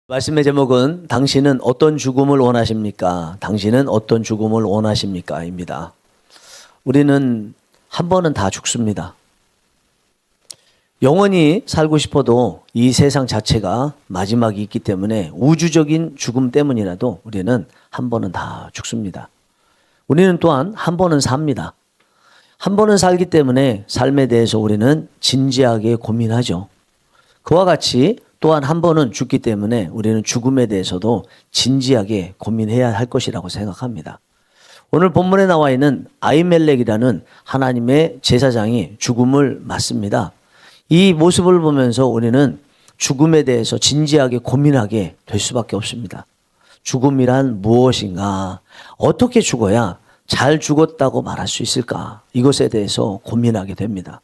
말씀의 제목은 당신은 어떤 죽음을 원하십니까? 당신은 어떤 죽음을 원하십니까? 입니다. 우리는 한 번은 다 죽습니다. 영원히 살고 싶어도 이 세상 자체가 마지막이 있기 때문에 우주적인 죽음 때문이라도 우리는 한 번은 다 죽습니다. 우리는 또한 한 번은 삽니다. 한 번은 살기 때문에 삶에 대해서 우리는 진지하게 고민하죠. 그와 같이 또한 한 번은 죽기 때문에 우리는 죽음에 대해서도 진지하게 고민해야 할 것이라고 생각합니다. 오늘 본문에 나와 있는 아히멜렉이라는 하나님의 제사장이 죽음을 맞습니다. 이 모습을 보면서 우리는 죽음에 대해서 진지하게 고민하게 될 수밖에 없습니다. 죽음이란 무엇인가? 어떻게 죽어야 잘 죽었다고 말할 수 있을까? 이것에 대해서 고민하게 됩니다.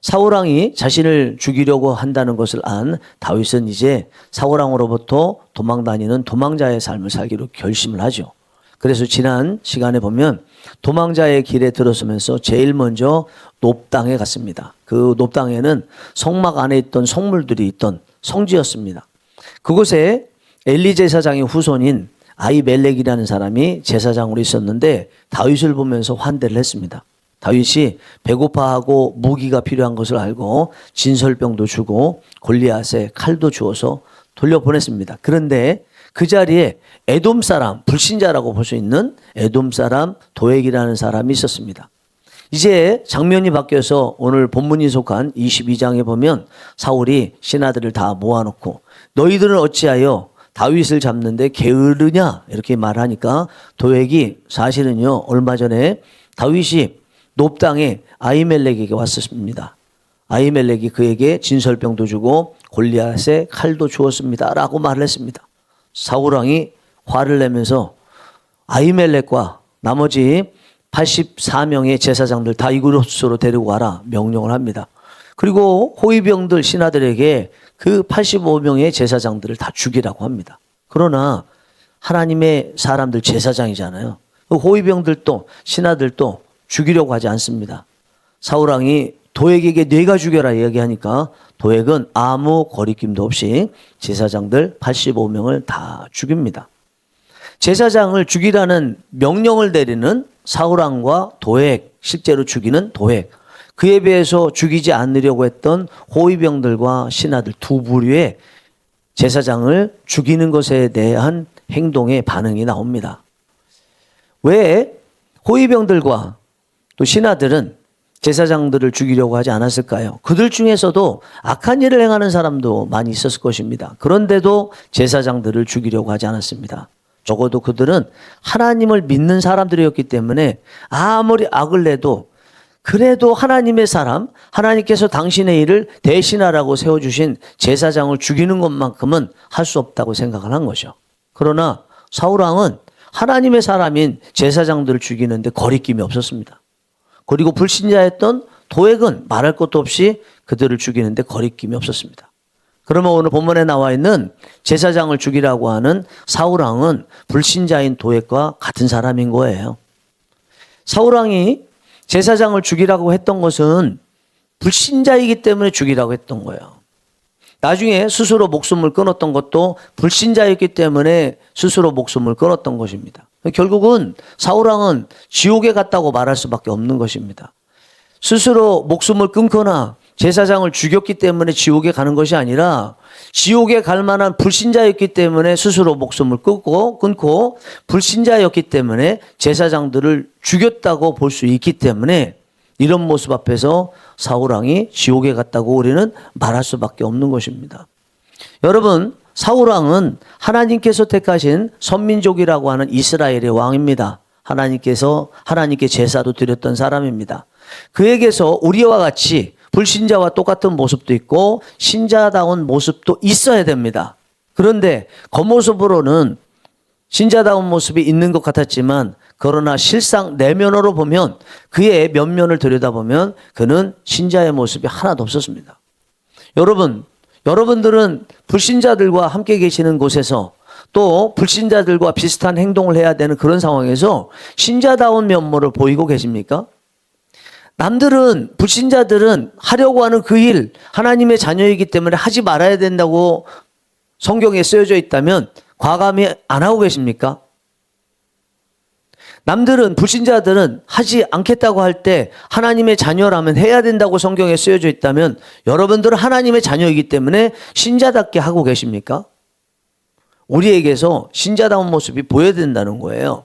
사울왕이 자신을 죽이려고 한다는 것을 안 다윗은 이제 사울왕으로부터 도망다니는 도망자의 삶을 살기로 결심을 하죠. 그래서 지난 시간에 보면 도망자의 길에 들어서면서 제일 먼저 놉당에 갔습니다. 그 놉당에는 성막 안에 있던 성물들이 있던 성지였습니다. 그곳에 엘리 제사장의 후손인 아히멜렉이라는 사람이 제사장으로 있었는데 다윗을 보면서 환대를 했습니다. 다윗이 배고파하고 무기가 필요한 것을 알고 진설병도 주고 골리앗에 칼도 주어서 돌려보냈습니다. 그런데 그 자리에 에돔 사람, 불신자라고 볼 수 있는 에돔 사람 도액이라는 사람이 있었습니다. 이제 장면이 바뀌어서 오늘 본문이 속한 22장에 보면 사울이 신하들을 다 모아놓고 너희들은 어찌하여 다윗을 잡는데 게으르냐 이렇게 말하니까 도액이 사실은요 얼마 전에 다윗이 놉당에 아히멜렉에게 왔었습니다. 아히멜렉이 그에게 진설병도 주고 골리앗에 칼도 주었습니다 라고 말을 했습니다. 사울왕이 화를 내면서 아히멜렉과 나머지 84명의 제사장들 다 이곳으로 데리고 와라 명령을 합니다. 그리고 호위병들 신하들에게 그 85명의 제사장들을 다 죽이라고 합니다. 그러나 하나님의 사람들 제사장이잖아요. 그 호위병들도 신하들도 죽이려고 하지 않습니다. 사울왕이 도액에게 네가 죽여라 이야기하니까 도액은 아무 거리낌도 없이 제사장들 85명을 다 죽입니다. 제사장을 죽이라는 명령을 내리는 사울왕과 도액, 실제로 죽이는 도액, 그에 비해서 죽이지 않으려고 했던 호위병들과 신하들 두 부류의 제사장을 죽이는 것에 대한 행동의 반응이 나옵니다. 왜 호위병들과 또 신하들은 제사장들을 죽이려고 하지 않았을까요? 그들 중에서도 악한 일을 행하는 사람도 많이 있었을 것입니다. 그런데도 제사장들을 죽이려고 하지 않았습니다. 적어도 그들은 하나님을 믿는 사람들이었기 때문에 아무리 악을 내도 그래도 하나님의 사람, 하나님께서 당신의 일을 대신하라고 세워주신 제사장을 죽이는 것만큼은 할 수 없다고 생각을 한 거죠. 그러나 사울왕은 하나님의 사람인 제사장들을 죽이는데 거리낌이 없었습니다. 그리고 불신자였던 도액은 말할 것도 없이 그들을 죽이는데 거리낌이 없었습니다. 그러면 오늘 본문에 나와 있는 제사장을 죽이라고 하는 사울왕은 불신자인 도액과 같은 사람인 거예요. 사울왕이 제사장을 죽이라고 했던 것은 불신자이기 때문에 죽이라고 했던 거예요. 나중에 스스로 목숨을 끊었던 것도 불신자였기 때문에 스스로 목숨을 끊었던 것입니다. 결국은 사울왕은 지옥에 갔다고 말할 수밖에 없는 것입니다. 스스로 목숨을 끊거나 제사장을 죽였기 때문에 지옥에 가는 것이 아니라 지옥에 갈 만한 불신자였기 때문에 스스로 목숨을 끊고 불신자였기 때문에 제사장들을 죽였다고 볼 수 있기 때문에 이런 모습 앞에서 사울왕이 지옥에 갔다고 우리는 말할 수밖에 없는 것입니다. 여러분, 사울왕은 하나님께서 택하신 선민족이라고 하는 이스라엘의 왕입니다. 하나님께 제사도 드렸던 사람입니다. 그에게서 우리와 같이 불신자와 똑같은 모습도 있고 신자다운 모습도 있어야 됩니다. 그런데 겉모습으로는 신자다운 모습이 있는 것 같았지만 그러나 실상 내면으로 보면 그의 면면을 들여다보면 그는 신자의 모습이 하나도 없었습니다. 여러분들은 불신자들과 함께 계시는 곳에서 또 불신자들과 비슷한 행동을 해야 되는 그런 상황에서 신자다운 면모를 보이고 계십니까? 남들은 불신자들은 하려고 하는 그 일 하나님의 자녀이기 때문에 하지 말아야 된다고 성경에 쓰여져 있다면 과감히 안 하고 계십니까? 남들은, 불신자들은 하지 않겠다고 할 때 하나님의 자녀라면 해야 된다고 성경에 쓰여져 있다면 여러분들은 하나님의 자녀이기 때문에 신자답게 하고 계십니까? 우리에게서 신자다운 모습이 보여야 된다는 거예요.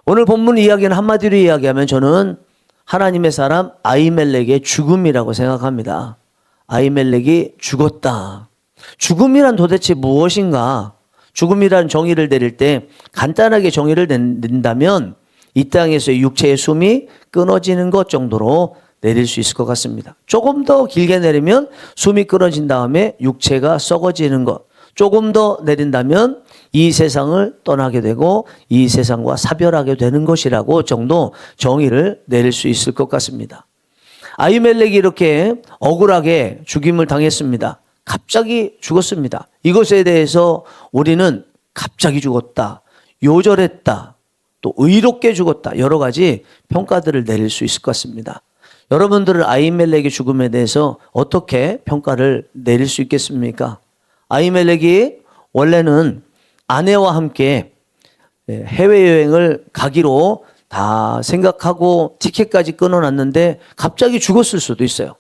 오늘 본문 이야기는 한마디로 이야기하면 저는 하나님의 사람 아히멜렉의 죽음이라고 생각합니다. 아히멜렉이 죽었다. 죽음이란 도대체 무엇인가? 죽음이란 정의를 내릴 때 간단하게 정의를 낸다면 이 땅에서의 육체의 숨이 끊어지는 것 정도로 내릴 수 있을 것 같습니다. 조금 더 길게 내리면 숨이 끊어진 다음에 육체가 썩어지는 것. 조금 더 내린다면 이 세상을 떠나게 되고 이 세상과 사별하게 되는 것이라고 정도 정의를 내릴 수 있을 것 같습니다. 아히멜렉이 이렇게 억울하게 죽임을 당했습니다. 갑자기 죽었습니다. 이것에 대해서 우리는 갑자기 죽었다, 요절했다, 또 의롭게 죽었다, 여러 가지 평가들을 내릴 수 있을 것 같습니다. 여러분들은 아히멜렉의 죽음에 대해서 어떻게 평가를 내릴 수 있겠습니까? 아히멜렉이 원래는 아내와 함께 해외여행을 가기로 다 생각하고 티켓까지 끊어놨는데 갑자기 죽었을 수도 있어요.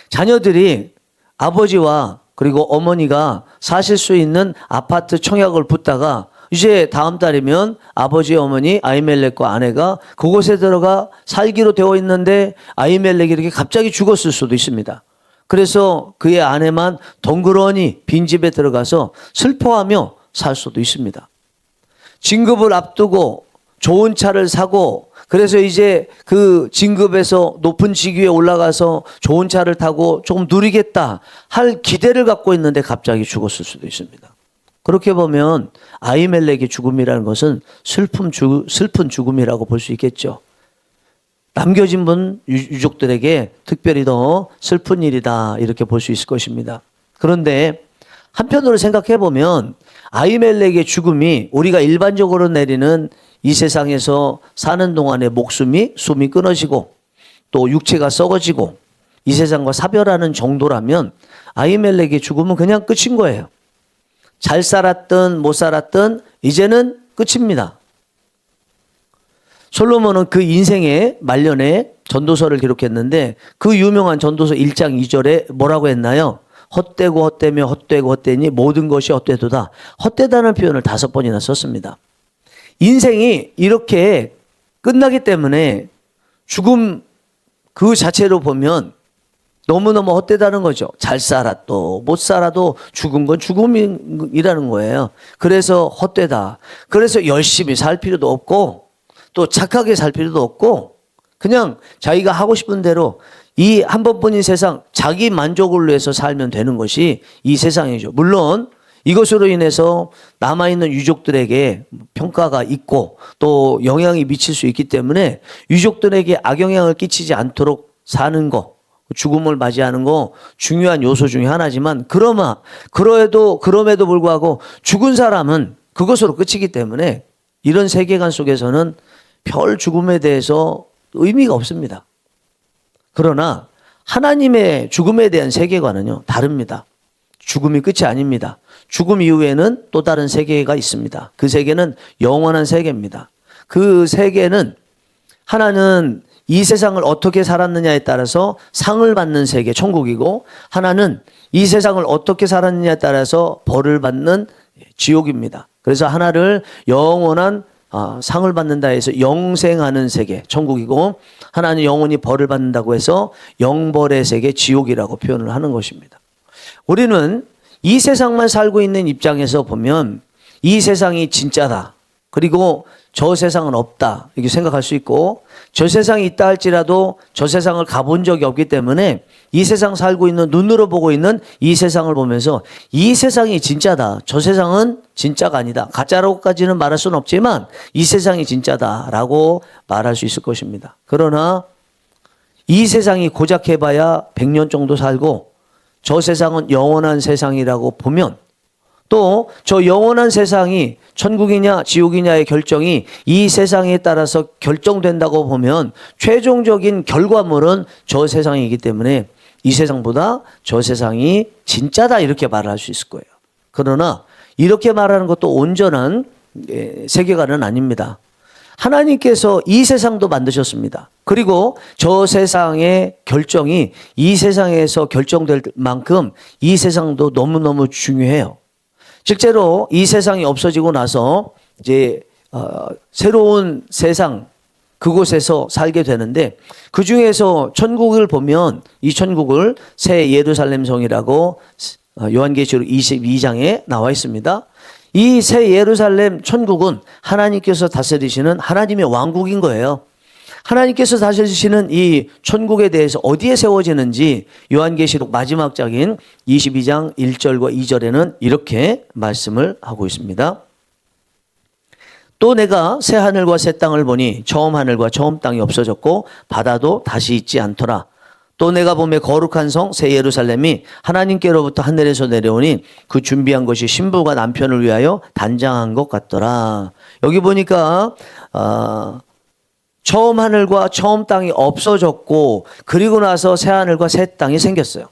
자녀들이 아버지와 그리고 어머니가 사실 수 있는 아파트 청약을 붙다가 이제 다음 달이면 아버지, 어머니, 아히멜렉과 아내가 그곳에 들어가 살기로 되어 있는데 아히멜렉이 이렇게 갑자기 죽었을 수도 있습니다. 그래서 그의 아내만 덩그러니 빈집에 들어가서 슬퍼하며 살 수도 있습니다. 진급을 앞두고 좋은 차를 사고 그래서 이제 그 진급에서 높은 직위에 올라가서 좋은 차를 타고 조금 누리겠다 할 기대를 갖고 있는데 갑자기 죽었을 수도 있습니다. 그렇게 보면 아히멜렉의 죽음이라는 것은 슬픈 죽음이라고 볼 수 있겠죠. 남겨진 분 유족들에게 특별히 더 슬픈 일이다 이렇게 볼 수 있을 것입니다. 그런데 한편으로 생각해 보면 아히멜렉의 죽음이 우리가 일반적으로 내리는 이 세상에서 사는 동안에 숨이 끊어지고 또 육체가 썩어지고 이 세상과 사별하는 정도라면 아히멜렉의 죽음은 그냥 끝인 거예요. 잘 살았든 못 살았든 이제는 끝입니다. 솔로몬은 그 인생의 말년에 전도서를 기록했는데 그 유명한 전도서 1장 2절에 뭐라고 했나요? 헛되고 헛되며 헛되고 헛되니 모든 것이 헛되도다. 헛되다는 표현을 5번이나 썼습니다. 인생이 이렇게 끝나기 때문에 죽음 그 자체로 보면 너무너무 헛되다는 거죠. 잘 살아도 못 살아도 죽은 건 죽음이라는 거예요. 그래서 헛되다. 그래서 열심히 살 필요도 없고 또 착하게 살 필요도 없고 그냥 자기가 하고 싶은 대로 이 한 번뿐인 세상 자기 만족을 위해서 살면 되는 것이 이 세상이죠. 물론 이것으로 인해서 남아있는 유족들에게 평가가 있고 또 영향이 미칠 수 있기 때문에 유족들에게 악영향을 끼치지 않도록 사는 거, 죽음을 맞이하는 거 중요한 요소 중에 하나지만 그럼에도 불구하고 죽은 사람은 그것으로 끝이기 때문에 이런 세계관 속에서는 별 죽음에 대해서 의미가 없습니다. 그러나 하나님의 죽음에 대한 세계관은요 다릅니다. 죽음이 끝이 아닙니다. 죽음 이후에는 또 다른 세계가 있습니다. 그 세계는 영원한 세계입니다. 그 세계는 하나는 이 세상을 어떻게 살았느냐에 따라서 상을 받는 세계, 천국이고 하나는 이 세상을 어떻게 살았느냐에 따라서 벌을 받는 지옥입니다. 그래서 하나를 영원한 상을 받는다 해서 영생하는 세계, 천국이고 하나는 영원히 벌을 받는다고 해서 영벌의 세계, 지옥이라고 표현을 하는 것입니다. 우리는 이 세상만 살고 있는 입장에서 보면 이 세상이 진짜다. 그리고 저 세상은 없다. 이렇게 생각할 수 있고 저 세상이 있다 할지라도 저 세상을 가본 적이 없기 때문에 이 세상 살고 있는 눈으로 보고 있는 이 세상을 보면서 이 세상이 진짜다. 저 세상은 진짜가 아니다. 가짜라고까지는 말할 수는 없지만 이 세상이 진짜다라고 말할 수 있을 것입니다. 그러나 이 세상이 고작 해봐야 100년 정도 살고 저 세상은 영원한 세상이라고 보면 또 저 영원한 세상이 천국이냐 지옥이냐의 결정이 이 세상에 따라서 결정된다고 보면 최종적인 결과물은 저 세상이기 때문에 이 세상보다 저 세상이 진짜다 이렇게 말을 할 수 있을 거예요. 그러나 이렇게 말하는 것도 온전한 세계관은 아닙니다. 하나님께서 이 세상도 만드셨습니다. 그리고 저 세상의 결정이 이 세상에서 결정될 만큼 이 세상도 너무너무 중요해요. 실제로 이 세상이 없어지고 나서 이제 새로운 세상 그곳에서 살게 되는데 그 중에서 천국을 보면 이 천국을 새 예루살렘 성이라고 요한계시록 22장에 나와 있습니다. 이 새 예루살렘 천국은 하나님께서 다스리시는 하나님의 왕국인 거예요. 하나님께서 다스리시는 이 천국에 대해서 어디에 세워지는지 요한계시록 마지막 장인 22장 1절과 2절에는 이렇게 말씀을 하고 있습니다. 또 내가 새 하늘과 새 땅을 보니 처음 하늘과 처음 땅이 없어졌고 바다도 다시 있지 않더라. 또 내가 보매 거룩한 성 새 예루살렘이 하나님께로부터 하늘에서 내려오니 그 준비한 것이 신부가 남편을 위하여 단장한 것 같더라. 여기 보니까 처음 하늘과 처음 땅이 없어졌고 그리고 나서 새 하늘과 새 땅이 생겼어요.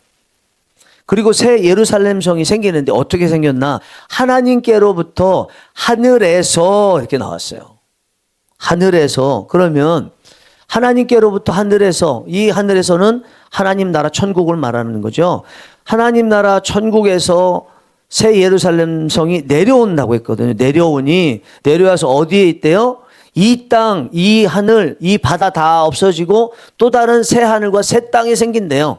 그리고 새 예루살렘 성이 생기는데 어떻게 생겼나? 하나님께로부터 하늘에서 이렇게 나왔어요. 하늘에서. 그러면 하나님께로부터 하늘에서, 이 하늘에서는 하나님 나라 천국을 말하는 거죠. 하나님 나라 천국에서 새 예루살렘 성이 내려온다고 했거든요. 내려오니 내려와서 어디에 있대요? 이 땅, 이 하늘, 이 바다 다 없어지고 또 다른 새 하늘과 새 땅이 생긴대요.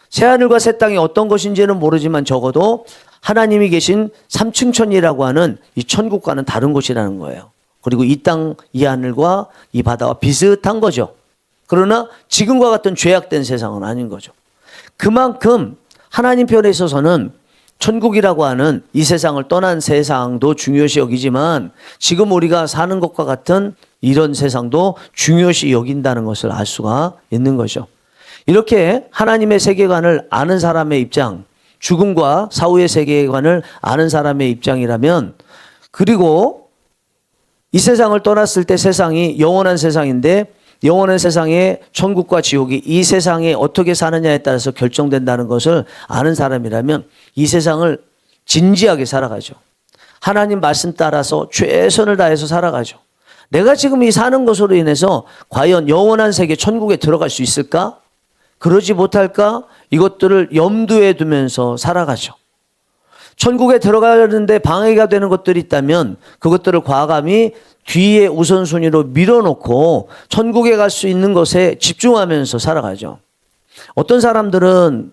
새 하늘과 새 땅이 어떤 것인지는 모르지만 적어도 하나님이 계신 삼층천이라고 하는 이 천국과는 다른 곳이라는 거예요. 그리고 이 땅, 이 하늘과 이 바다와 비슷한 거죠. 그러나 지금과 같은 죄악된 세상은 아닌 거죠. 그만큼 하나님 편에 있어서는 천국이라고 하는 이 세상을 떠난 세상도 중요시 여기지만 지금 우리가 사는 것과 같은 이런 세상도 중요시 여긴다는 것을 알 수가 있는 거죠. 이렇게 하나님의 세계관을 아는 사람의 입장, 죽음과 사후의 세계관을 아는 사람의 입장이라면, 그리고 이 세상을 떠났을 때 세상이 영원한 세상인데 영원한 세상에 천국과 지옥이 이 세상에 어떻게 사느냐에 따라서 결정된다는 것을 아는 사람이라면 이 세상을 진지하게 살아가죠. 하나님 말씀 따라서 최선을 다해서 살아가죠. 내가 지금 이 사는 것으로 인해서 과연 영원한 세계 천국에 들어갈 수 있을까? 그러지 못할까? 이것들을 염두에 두면서 살아가죠. 천국에 들어가는데 방해가 되는 것들이 있다면 그것들을 과감히 뒤에 우선순위로 밀어놓고 천국에 갈 수 있는 것에 집중하면서 살아가죠. 어떤 사람들은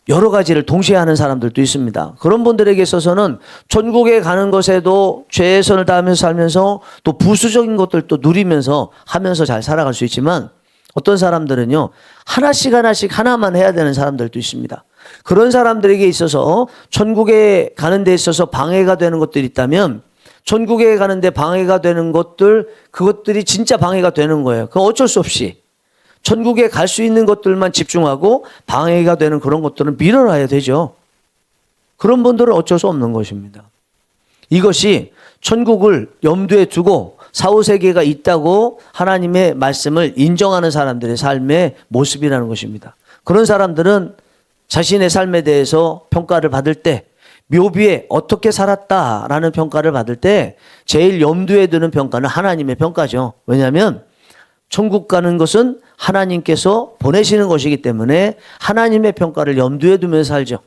여러 가지를 동시에 하는 사람들도 있습니다. 그런 분들에게 있어서는 천국에 가는 것에도 최선을 다하면서 살면서 또 부수적인 것들도 누리면서 하면서 잘 살아갈 수 있지만 어떤 사람들은요, 하나씩 하나만 해야 되는 사람들도 있습니다. 그런 사람들에게 있어서 천국에 가는 데 있어서 방해가 되는 것들이 있다면 천국에 가는데 방해가 되는 것들, 그것들이 진짜 방해가 되는 거예요. 그건 어쩔 수 없이 천국에 갈 수 있는 것들만 집중하고 방해가 되는 그런 것들은 밀어놔야 되죠. 그런 분들은 어쩔 수 없는 것입니다. 이것이 천국을 염두에 두고 사후세계가 있다고 하나님의 말씀을 인정하는 사람들의 삶의 모습이라는 것입니다. 그런 사람들은 자신의 삶에 대해서 평가를 받을 때 묘비에 어떻게 살았다라는 평가를 받을 때 제일 염두에 두는 평가는 하나님의 평가죠. 왜냐하면 천국 가는 것은 하나님께서 보내시는 것이기 때문에 하나님의 평가를 염두에 두면서 살죠.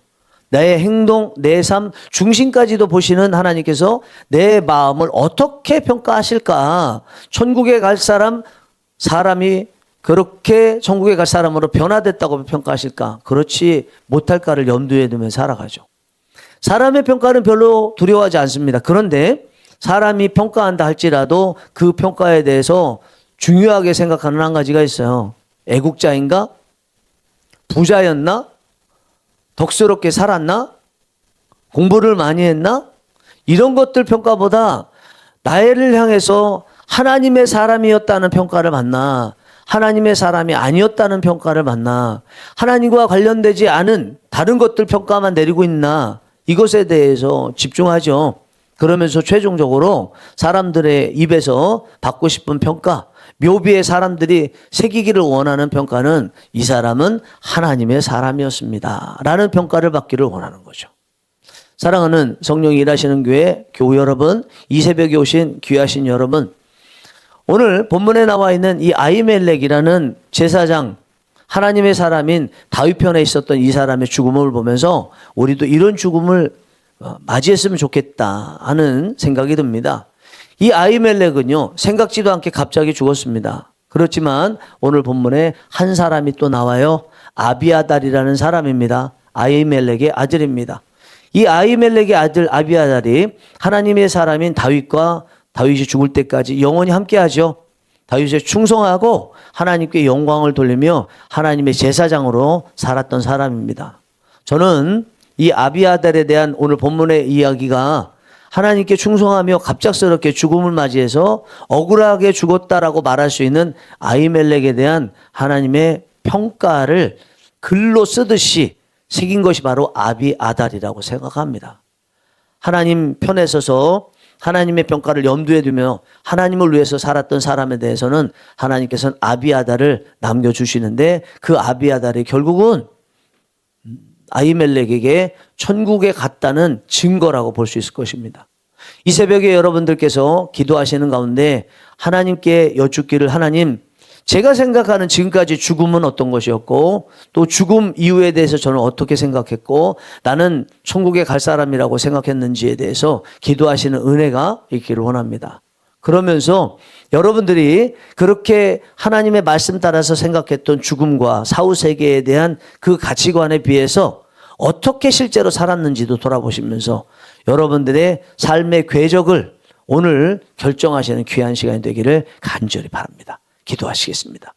나의 행동, 내 삶 중심까지도 보시는 하나님께서 내 마음을 어떻게 평가하실까? 천국에 갈 사람이 그렇게 천국에 갈 사람으로 변화됐다고 평가하실까? 그렇지 못할까를 염두에 두면서 살아가죠. 사람의 평가는 별로 두려워하지 않습니다. 그런데 사람이 평가한다 할지라도 그 평가에 대해서 중요하게 생각하는 한 가지가 있어요. 애국자인가? 부자였나? 덕스럽게 살았나? 공부를 많이 했나? 이런 것들 평가보다 나를 향해서 하나님의 사람이었다는 평가를 받나? 하나님의 사람이 아니었다는 평가를 받나? 하나님과 관련되지 않은 다른 것들 평가만 내리고 있나? 이것에 대해서 집중하죠. 그러면서 최종적으로 사람들의 입에서 받고 싶은 평가, 묘비에 사람들이 새기기를 원하는 평가는 이 사람은 하나님의 사람이었습니다 라는 평가를 받기를 원하는 거죠. 사랑하는 성령이 일하시는 교회 교우 여러분, 이 새벽에 오신 귀하신 여러분, 오늘 본문에 나와 있는 이 아히멜렉이라는 제사장, 하나님의 사람인 다윗 편에 있었던 이 사람의 죽음을 보면서 우리도 이런 죽음을 맞이했으면 좋겠다 하는 생각이 듭니다. 이 아히멜렉은요, 생각지도 않게 갑자기 죽었습니다. 그렇지만 오늘 본문에 한 사람이 또 나와요. 아비아달이라는 사람입니다. 아히멜렉의 아들입니다. 이 아히멜렉의 아들 아비아달이 하나님의 사람인 다윗과 다윗이 죽을 때까지 영원히 함께하죠. 다윗에 충성하고 하나님께 영광을 돌리며 하나님의 제사장으로 살았던 사람입니다. 저는 이 아비아달에 대한 오늘 본문의 이야기가 하나님께 충성하며 갑작스럽게 죽음을 맞이해서 억울하게 죽었다라고 말할 수 있는 아히멜렉에 대한 하나님의 평가를 글로 쓰듯이 새긴 것이 바로 아비아달이라고 생각합니다. 하나님 편에 서서 하나님의 평가를 염두에 두며 하나님을 위해서 살았던 사람에 대해서는 하나님께서는 아비아달을 남겨주시는데 그 아비아달이 결국은 아히멜렉에게 천국에 갔다는 증거라고 볼 수 있을 것입니다. 이 새벽에 여러분들께서 기도하시는 가운데 하나님께 여쭙기를, 하나님, 제가 생각하는 지금까지 죽음은 어떤 것이었고 또 죽음 이후에 대해서 저는 어떻게 생각했고 나는 천국에 갈 사람이라고 생각했는지에 대해서 기도하시는 은혜가 있기를 원합니다. 그러면서 여러분들이 그렇게 하나님의 말씀 따라서 생각했던 죽음과 사후세계에 대한 그 가치관에 비해서 어떻게 실제로 살았는지도 돌아보시면서 여러분들의 삶의 궤적을 오늘 결정하시는 귀한 시간이 되기를 간절히 바랍니다. 기도하시겠습니다.